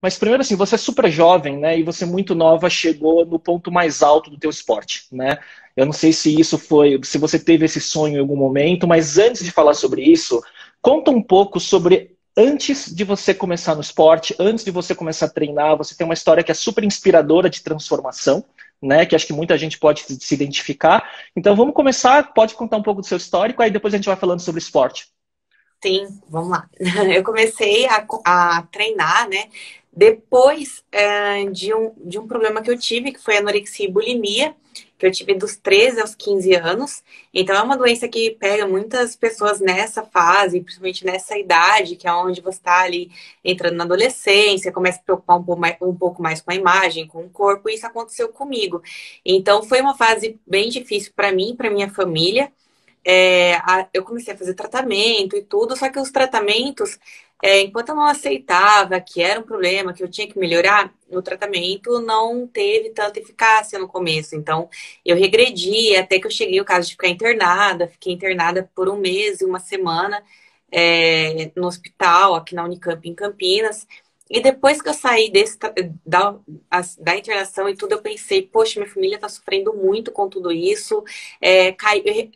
Mas primeiro assim, você é super jovem, né? E você muito nova chegou no ponto mais alto do teu esporte, né? Eu não sei se isso foi, se você teve esse sonho em algum momento, mas antes de falar sobre isso, conta um pouco sobre antes de você começar no esporte, antes de você começar a treinar, você tem uma história que é super inspiradora de transformação, né? Que acho que muita gente pode se identificar. Então vamos começar, pode contar um pouco do seu histórico, aí depois a gente vai falando sobre esporte. Sim, vamos lá. Eu comecei a treinar, né? Depois de um problema que eu tive, que foi anorexia e bulimia, que eu tive dos 13 aos 15 anos. Então, é uma doença que pega muitas pessoas nessa fase, principalmente nessa idade, que é onde você está ali entrando na adolescência, começa a se preocupar um pouco mais com a imagem, com o corpo, e isso aconteceu comigo. Então, foi uma fase bem difícil para mim, para minha família. Eu comecei a fazer tratamento e tudo, só que os tratamentos, enquanto eu não aceitava que era um problema, que eu tinha que melhorar, o tratamento não teve tanta eficácia no começo. Então, eu regredi até que eu cheguei ao caso de ficar internada. Fiquei internada por um mês e uma semana, no hospital, aqui na Unicamp, em Campinas. E depois que eu saí da internação e tudo, eu pensei, poxa, minha família tá sofrendo muito com tudo isso.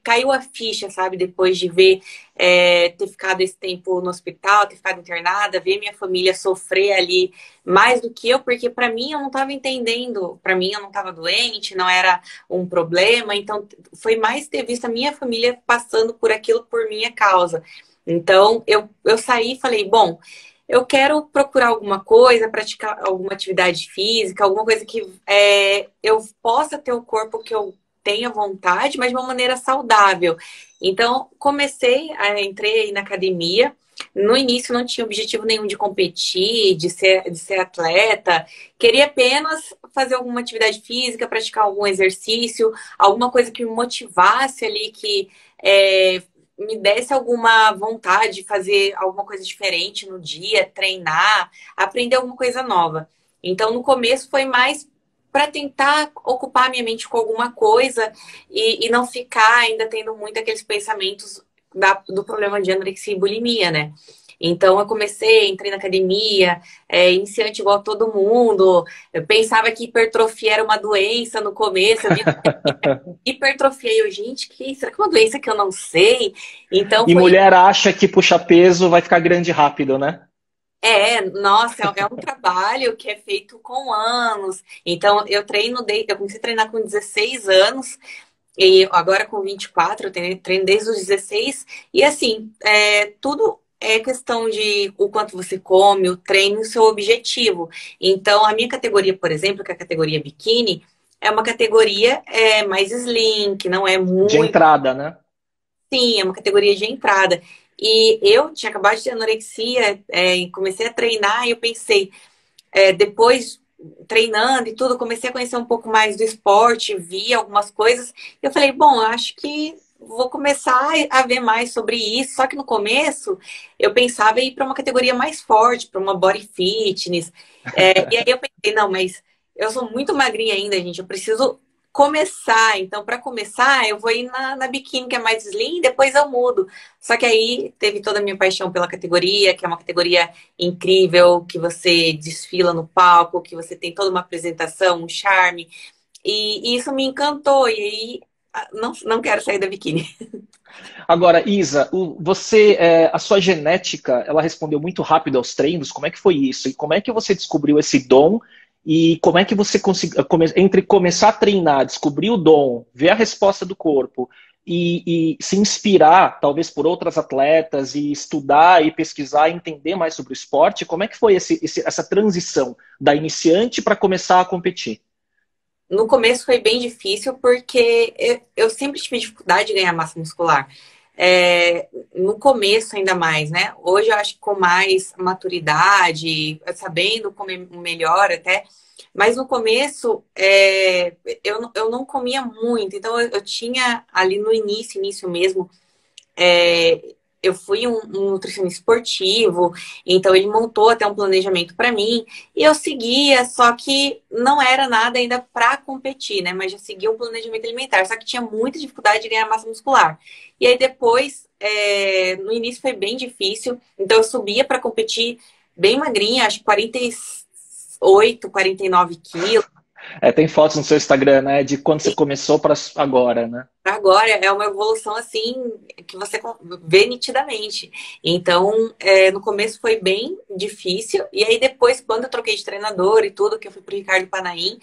Caiu a ficha, sabe? Depois de ver, ter ficado esse tempo no hospital, ter ficado internada, ver minha família sofrer ali mais do que eu, porque para mim eu não estava entendendo, para mim eu não estava doente, não era um problema, então foi mais ter visto a minha família passando por aquilo por minha causa. Então eu saí e falei, bom, eu quero procurar alguma coisa, praticar alguma atividade física, alguma coisa que eu possa ter o corpo que eu tenha vontade, mas de uma maneira saudável. Então, entrei na academia. No início não tinha objetivo nenhum de competir, de ser atleta. Queria apenas fazer alguma atividade física, praticar algum exercício, alguma coisa que me motivasse ali, que me desse alguma vontade de fazer alguma coisa diferente no dia, treinar, aprender alguma coisa nova. Então, no começo foi mais para tentar ocupar minha mente com alguma coisa e não ficar ainda tendo muito aqueles pensamentos do problema de anorexia e bulimia, né? Então eu comecei, entrei na academia, iniciante igual todo mundo. Eu pensava que hipertrofia era uma doença no começo. Eu vi hipertrofia e eu, gente, será que é uma doença que eu não sei? Então E foi. mulher acha que puxa peso vai ficar grande rápido, né? Nossa, é um trabalho que é feito com anos. Então, eu comecei a treinar com 16 anos, e agora com 24 eu treino desde os 16. E assim, tudo é questão de o quanto você come, o treino e o seu objetivo. Então, a minha categoria, por exemplo, que é a categoria biquíni, é uma categoria mais slim, que não é De muito. entrada, né? Sim, é uma categoria de entrada. E eu tinha acabado de ter anorexia, e comecei a treinar e eu pensei, depois treinando e tudo, comecei a conhecer um pouco mais do esporte, vi algumas coisas. E eu falei, bom, eu acho que vou começar a ver mais sobre isso. Só que no começo eu pensava em ir para uma categoria mais forte, para uma body fitness. E aí eu pensei, não, mas eu sou muito magrinha ainda, gente. Eu preciso começar. Então, para começar, eu vou ir na biquíni, que é mais slim, depois eu mudo. Só que aí teve toda a minha paixão pela categoria, que é uma categoria incrível, que você desfila no palco, que você tem toda uma apresentação, um charme. E isso me encantou. E aí, não quero sair da biquíni. Agora, Isa, a sua genética, ela respondeu muito rápido aos treinos. Como é que foi isso? E como é que você descobriu esse dom? E como é que você conseguiu, entre começar a treinar, descobrir o dom, ver a resposta do corpo e se inspirar, talvez, por outras atletas e estudar e pesquisar e entender mais sobre o esporte, como é que foi essa transição da iniciante para começar a competir? No começo foi bem difícil, porque eu sempre tive dificuldade de ganhar massa muscular. No começo, ainda mais, né? Hoje eu acho que com mais maturidade, sabendo comer melhor até. Mas no começo, eu não comia muito. Então, eu tinha ali no início mesmo, é, eu fui um nutricionista esportivo, então ele montou até um planejamento para mim e eu seguia, só que não era nada ainda para competir, né? Mas já seguia um planejamento alimentar, só que tinha muita dificuldade de ganhar massa muscular. E aí depois, no início foi bem difícil, então eu subia para competir bem magrinha, acho que 40 48, 49 quilos. Tem fotos no seu Instagram, né? De quando você começou para agora, né? Agora é uma evolução assim que você vê nitidamente. Então, no começo foi bem difícil, e aí depois, quando eu troquei de treinador e tudo, que eu fui pro Ricardo Panaim,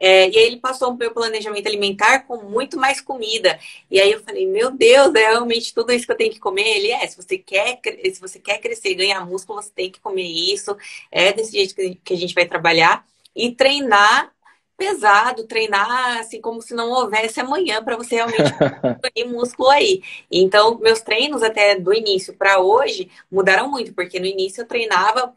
e aí ele passou o meu planejamento alimentar com muito mais comida. E aí eu falei, meu Deus, é realmente tudo isso que eu tenho que comer? Ele se você quer crescer e ganhar músculo, você tem que comer isso. É desse jeito que a gente vai trabalhar. E treinar pesado, treinar assim como se não houvesse amanhã para você realmente construir músculo aí. Então, meus treinos até do início para hoje mudaram muito, porque no início eu treinava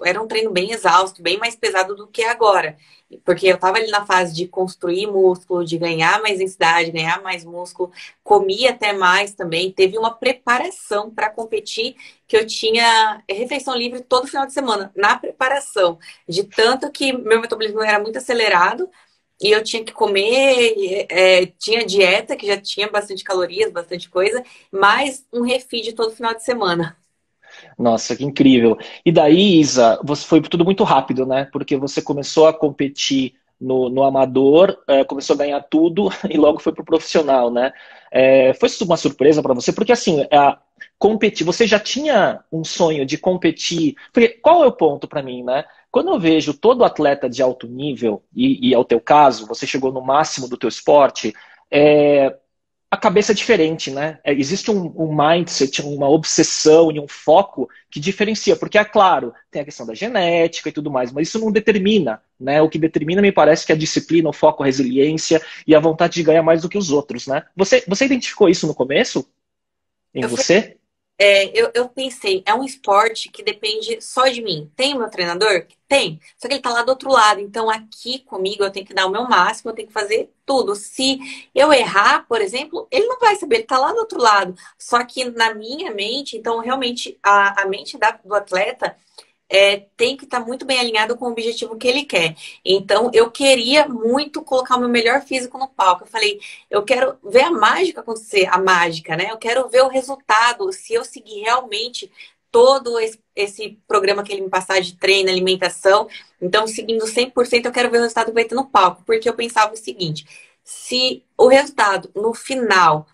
era um treino bem exausto, bem mais pesado do que agora. Porque eu estava ali na fase de construir músculo, de ganhar mais densidade, ganhar mais músculo, comia até mais também. Teve uma preparação para competir, que eu tinha refeição livre todo final de semana, na preparação. De tanto que meu metabolismo era muito acelerado, e eu tinha que comer, tinha dieta, que já tinha bastante calorias, bastante coisa, mais um refeed todo final de semana. Nossa, que incrível. E daí, Isa, você foi tudo muito rápido, né? Porque você começou a competir no amador, começou a ganhar tudo e logo foi pro profissional, né? Foi uma surpresa para você? Porque assim, competir, você já tinha um sonho de competir? Porque qual é o ponto para mim, né? Quando eu vejo todo atleta de alto nível, e é o teu caso, você chegou no máximo do teu esporte, a cabeça é diferente, né? Existe um mindset, uma obsessão e um foco que diferencia, porque é claro, tem a questão da genética e tudo mais, mas isso não determina, né? O que determina, me parece, que é a disciplina, o foco, a resiliência e a vontade de ganhar mais do que os outros, né? Você identificou isso no começo? Em Eu você? eu pensei, é um esporte que depende só de mim. Tem o meu treinador? Tem. Só que ele tá lá do outro lado. Então, aqui comigo, eu tenho que dar o meu máximo, eu tenho que fazer tudo. Se eu errar, por exemplo, ele não vai saber, ele tá lá do outro lado. Só que na minha mente, então, realmente, a mente do atleta tem que estar muito bem alinhado com o objetivo que ele quer. Então, eu queria muito colocar o meu melhor físico no palco. Eu falei, eu quero ver a mágica acontecer, a mágica, né? Eu quero ver o resultado, se eu seguir realmente todo esse programa que ele me passar de treino, alimentação. Então, seguindo 100%, eu quero ver o resultado que vai ter no palco. Porque eu pensava o seguinte, se o resultado no final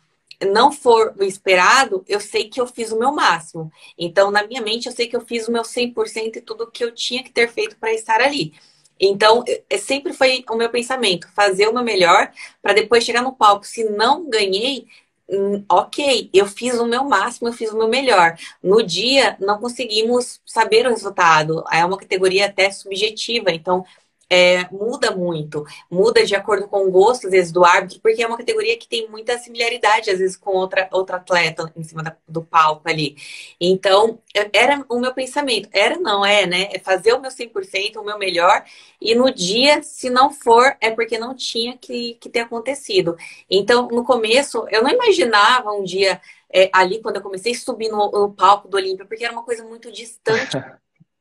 não for o esperado, eu sei que eu fiz o meu máximo. Então, na minha mente, eu sei que eu fiz o meu 100% e tudo que eu tinha que ter feito para estar ali. Então, sempre foi o meu pensamento, fazer o meu melhor para depois chegar no palco. Se não ganhei, ok, eu fiz o meu máximo, eu fiz o meu melhor. No dia, não conseguimos saber o resultado. É uma categoria até subjetiva, então muda muito. Muda de acordo com o gosto, às vezes, do árbitro, porque é uma categoria que tem muita similaridade, às vezes, com outra atleta em cima do palco ali. Então, era o meu pensamento. Era, não é, né? É fazer o meu 100%, o meu melhor, e no dia, se não for, é porque não tinha que ter acontecido. Então, no começo, eu não imaginava um dia, ali, quando eu comecei a subir no palco do Olímpia, porque era uma coisa muito distante.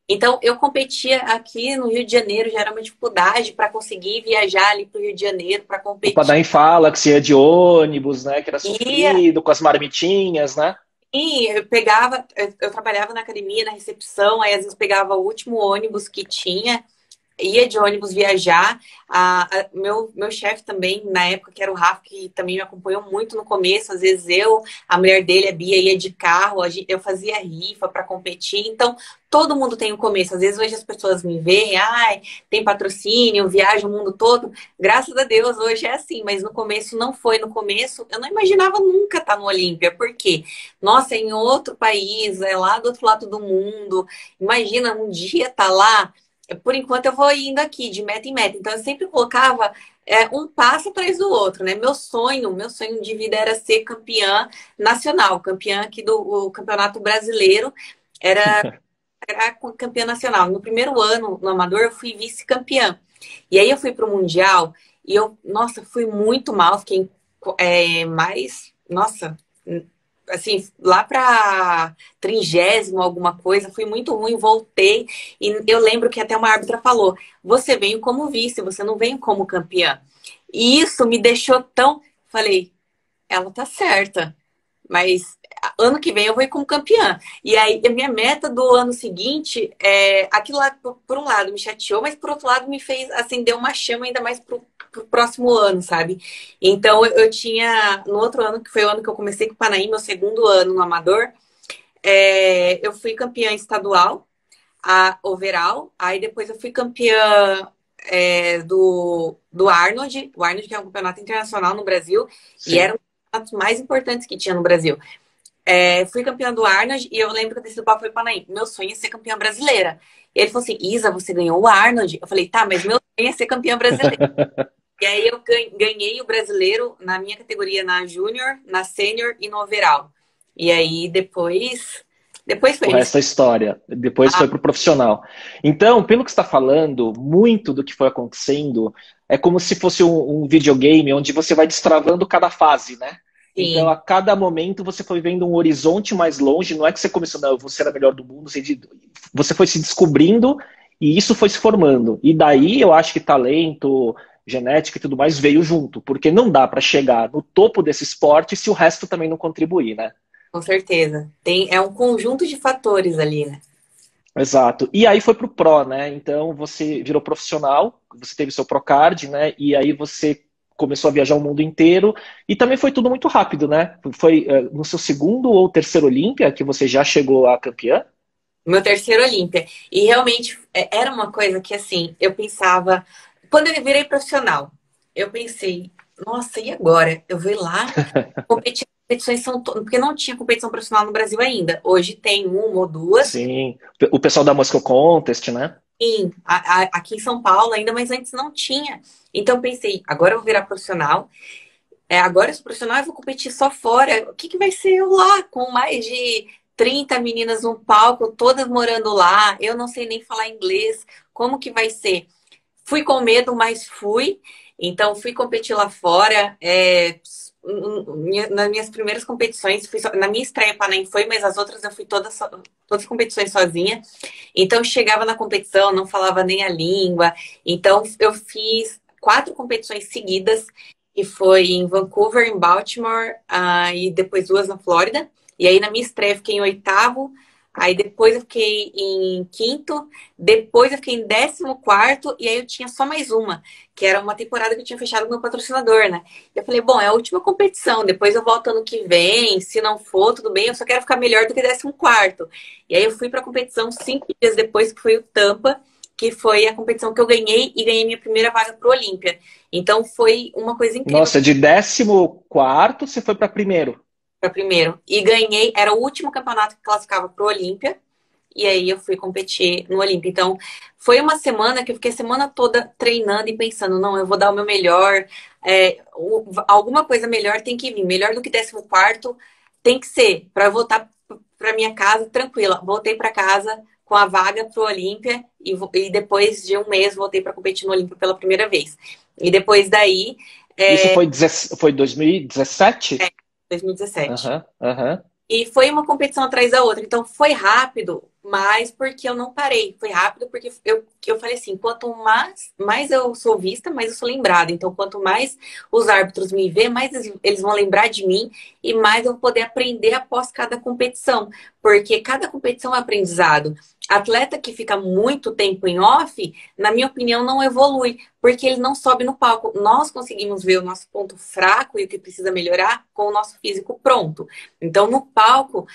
Então, eu competia aqui no Rio de Janeiro, já era uma dificuldade para conseguir viajar ali para o Rio de Janeiro para O competir. Padaim fala que você ia de ônibus, né? Que era E, sofrido, com as marmitinhas, né? e eu pegava, eu trabalhava na academia, na recepção, aí às vezes pegava o último ônibus que tinha, ia de ônibus viajar. Meu chefe também, na época, que era o Rafa, que também me acompanhou muito no começo, às vezes a mulher dele, a Bia, ia de carro, eu fazia rifa para competir. Então, todo mundo tem um começo. Às vezes hoje as pessoas me veem, ai, tem patrocínio, viaja o mundo todo. Graças a Deus, hoje é assim, mas no começo não foi. No começo, eu não imaginava nunca estar no Olímpia. Por quê? Nossa, é em outro país, é lá do outro lado do mundo. Imagina um dia estar lá. Por enquanto eu vou indo aqui de meta em meta. Então eu sempre colocava um passo atrás do outro, né? Meu sonho de vida era ser campeã nacional, campeã aqui do Campeonato Brasileiro, era campeã nacional. No primeiro ano no Amador eu fui vice-campeã. E aí eu fui para o Mundial e nossa, fui muito mal, fiquei nossa, assim, lá para 30º alguma coisa, fui muito ruim, voltei e eu lembro que até uma árbitra falou: "Você veio como vice, você não veio como campeã". E isso me deixou tão, falei, ela tá certa. mas ano que vem eu vou ir como campeã. E aí, a minha meta do ano seguinte, aquilo lá, por um lado, me chateou, mas por outro lado, me fez acender uma chama ainda mais pro próximo ano, sabe? Então, eu tinha, no outro ano, que foi o ano que eu comecei com o Panaí, meu segundo ano no Amador, eu fui campeã estadual, a overall, aí depois eu fui campeã do Arnold, o Arnold que é um campeonato internacional no Brasil, e Sim. era um dos campeonatos mais importantes que tinha no Brasil. Fui campeã do Arnold e eu lembro que eu desci do palco e falei, Panaí, meu sonho é ser campeã brasileira. E ele falou assim, Isa, você ganhou o Arnold? Eu falei, tá, mas meu sonho é ser campeã brasileira. E aí eu ganhei o brasileiro na minha categoria, na Júnior, na Sênior e no Overall. E aí depois foi O isso. resto é história. Depois Ah, foi para o profissional. Então, pelo que você está falando, muito do que foi acontecendo é como se fosse um videogame onde você vai destravando cada fase, né? Então, sim, a cada momento você foi vendo um horizonte mais longe. Não é que você começou, não, você era a melhor do mundo. Você foi se descobrindo e isso foi se formando. E daí eu acho que talento, genética e tudo mais veio junto, porque não dá para chegar no topo desse esporte se o resto também não contribuir, né? com certeza. É um conjunto de fatores ali, né? Exato. E aí foi pro Pro, né? Então você virou profissional, você teve seu Procard, né? E aí você começou a viajar o mundo inteiro. E também foi tudo muito rápido, né? Foi no seu segundo ou terceiro Olímpia que você já chegou a campeã? Meu terceiro Olímpia. E realmente era uma coisa que, assim, eu pensava. Quando eu virei profissional, eu pensei, nossa, e agora? Eu vou ir lá competir. Competições porque não tinha competição profissional no Brasil ainda. Hoje tem uma ou duas. Sim. O pessoal da Moscow Contest, né? Sim, aqui em São Paulo ainda, mas antes não tinha. Então eu pensei, agora eu vou virar profissional. Agora eu sou profissional e vou competir só fora. O que que vai ser eu lá, com mais de 30 meninas no palco, todas morando lá? Eu não sei nem falar inglês. Como que vai ser? Fui com medo, mas fui. Então, fui competir lá fora. Nas minhas primeiras competições, na minha estreia Panam foi, mas as outras eu fui todas as competições sozinha. Então, chegava na competição, não falava nem a língua. Então, eu fiz 4 competições seguidas, e foi em Vancouver, em Baltimore, e depois 2 na Flórida. E aí, na minha estreia, eu fiquei em oitavo. Aí depois eu fiquei em quinto, depois eu fiquei em 14º, e aí eu tinha só mais uma, que era uma temporada que eu tinha fechado com o meu patrocinador, né? Eu falei, bom, é a última competição, depois eu volto ano que vem, se não for, tudo bem, eu só quero ficar melhor do que 14º. E aí eu fui pra competição 5 dias depois, que foi o Tampa, que foi a competição que eu ganhei e ganhei minha primeira vaga pro Olímpia. Então foi uma coisa incrível Nossa, de 14º você foi para primeiro. para primeiro. E ganhei, era o último campeonato que classificava pro Olímpia. E aí eu fui competir no Olímpia. Então, foi uma semana que eu fiquei a semana toda treinando e pensando, não, eu vou dar o meu melhor. Alguma coisa melhor tem que vir. Melhor do que 14º tem que ser, para eu voltar para minha casa tranquila. Voltei para casa com a vaga pro Olímpia e depois de um mês voltei para competir no Olímpia pela primeira vez. E depois daí, Isso foi 2017? 2017. Aham, aham. E foi uma competição atrás da outra. Então foi rápido, mas porque eu não parei. Foi rápido porque eu falei assim: quanto mais eu sou vista, mais eu sou lembrada. Então, quanto mais os árbitros me vê, mais eles vão lembrar de mim e mais eu vou poder aprender após cada competição. Porque cada competição é aprendizado. Atleta que fica muito tempo em off, na minha opinião, não evolui, porque ele não sobe no palco. Nós conseguimos ver o nosso ponto fraco e o que precisa melhorar com o nosso físico pronto. Então, no palco,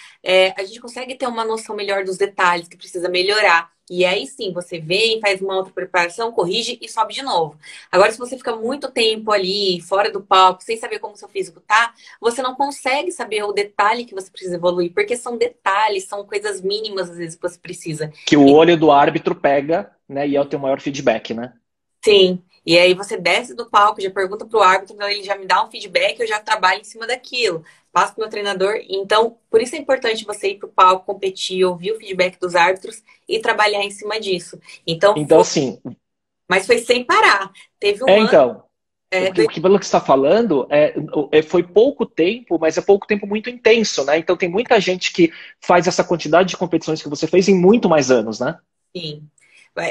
a gente consegue ter uma noção melhor dos detalhes que precisa melhorar. E aí sim, você vem, faz uma outra preparação, corrige e sobe de novo. Agora, se você fica muito tempo ali, fora do palco, sem saber como o seu físico tá, você não consegue saber o detalhe que você precisa evoluir, porque são detalhes, são coisas mínimas, às vezes, que você precisa. Que o olho do árbitro pega, né? E é o teu maior feedback, né? Sim. E aí você desce do palco, já pergunta pro árbitro, então ele já me dá um feedback, eu já trabalho em cima daquilo. Passo pro meu treinador. Então, por isso é importante você ir pro palco, competir, ouvir o feedback dos árbitros e trabalhar em cima disso. Então, Então, assim, mas foi sem parar. Teve um ano. então, pelo que você está falando, foi pouco tempo, mas é pouco tempo muito intenso, né? Então tem muita gente que faz essa quantidade de competições que você fez em muito mais anos, né? Sim.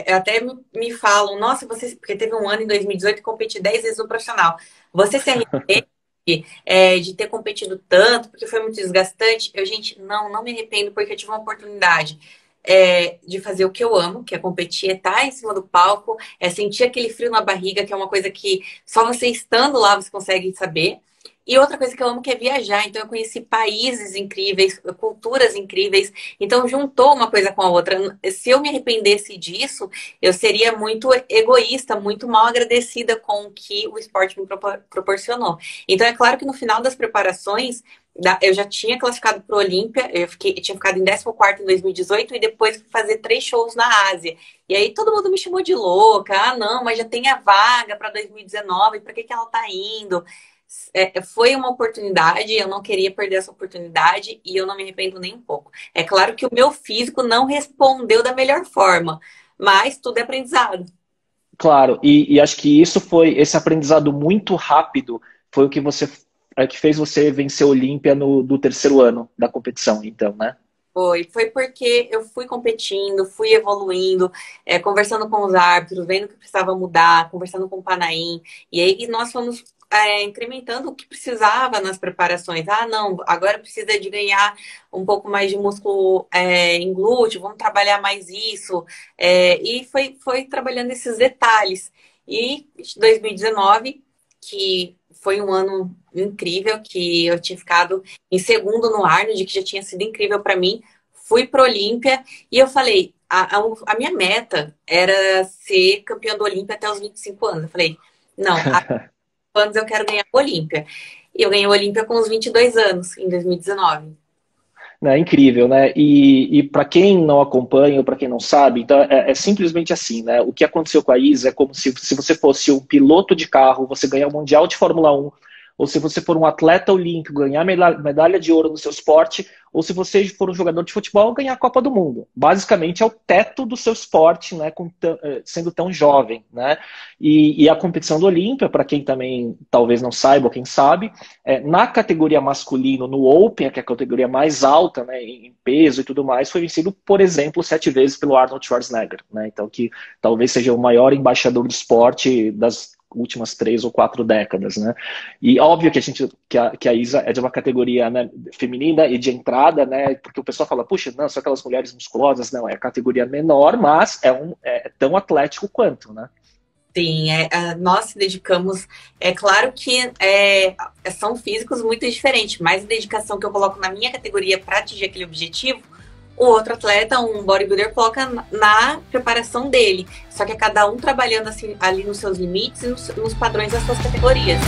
Até me falam, nossa, você. Porque teve um ano em 2018 que competi 10 vezes no profissional. Você se arrepende? de ter competido tanto, porque foi muito desgastante. Gente, não me arrependo, porque eu tive uma oportunidade de fazer o que eu amo, que é competir, é estar em cima do palco, é sentir aquele frio na barriga, que é uma coisa que só você estando lá você consegue saber. E outra coisa que eu amo que é viajar. Então eu conheci países incríveis, culturas incríveis. Então juntou uma coisa com a outra. Se eu me arrependesse disso, eu seria muito egoísta, muito mal agradecida com o que o esporte me proporcionou. Então é claro que no final das preparações, eu já tinha classificado para o Olímpia, eu tinha ficado em 14º em 2018 e depois fui fazer 3 shows na Ásia. E aí todo mundo me chamou de louca. Ah, não, mas já tem a vaga para 2019, para que ela está indo? Foi uma oportunidade, eu não queria perder essa oportunidade e eu não me arrependo nem um pouco. É claro que o meu físico não respondeu da melhor forma, mas tudo é aprendizado. Claro, e acho que isso foi, esse aprendizado muito rápido, foi o que que fez você vencer a Olímpia do terceiro ano da competição, então, né? Foi porque eu fui competindo, fui evoluindo, conversando com os árbitros, vendo o que precisava mudar, conversando com o Panaim, e aí nós fomos incrementando o que precisava nas preparações. Ah, não, agora precisa de ganhar um pouco mais de músculo em glúteo, vamos trabalhar mais isso. E foi trabalhando esses detalhes. E 2019, que foi um ano incrível, que eu tinha ficado em segundo no Arnold, que já tinha sido incrível para mim. Fui para Olímpia e eu falei, a minha meta era ser campeã do Olímpia até os 25 anos. Eu falei, não, anos eu quero ganhar o Olímpia. E eu ganhei o Olímpia com os 22 anos, em 2019. É incrível, né? E para quem não acompanha ou para quem não sabe, então é simplesmente assim, né? O que aconteceu com a Isa é como se você fosse um piloto de carro, você ganhar o Mundial de Fórmula 1, ou se você for um atleta olímpico, ganhar medalha de ouro no seu esporte, ou se você for um jogador de futebol, ganhar a Copa do Mundo. Basicamente é o teto do seu esporte, né, sendo tão jovem, né? E a competição do Olímpia, para quem também talvez não saiba, ou quem sabe, na categoria masculino, no Open, que é a categoria mais alta, né, em peso e tudo mais, foi vencido, por exemplo, 7 vezes pelo Arnold Schwarzenegger, né? Então que talvez seja o maior embaixador do esporte das últimas 3 ou 4 décadas, né? E óbvio que a Isa é de uma categoria, né, feminina e de entrada, né? Porque o pessoal fala, puxa, não, são aquelas mulheres musculosas, não, é a categoria menor, mas é tão atlético quanto, né? Sim, nós se dedicamos. É claro que são físicos muito diferentes, mas a dedicação que eu coloco na minha categoria para atingir aquele objetivo, o outro atleta, um bodybuilder, coloca na preparação dele. Só que é cada um trabalhando assim, ali nos seus limites e nos padrões das suas categorias.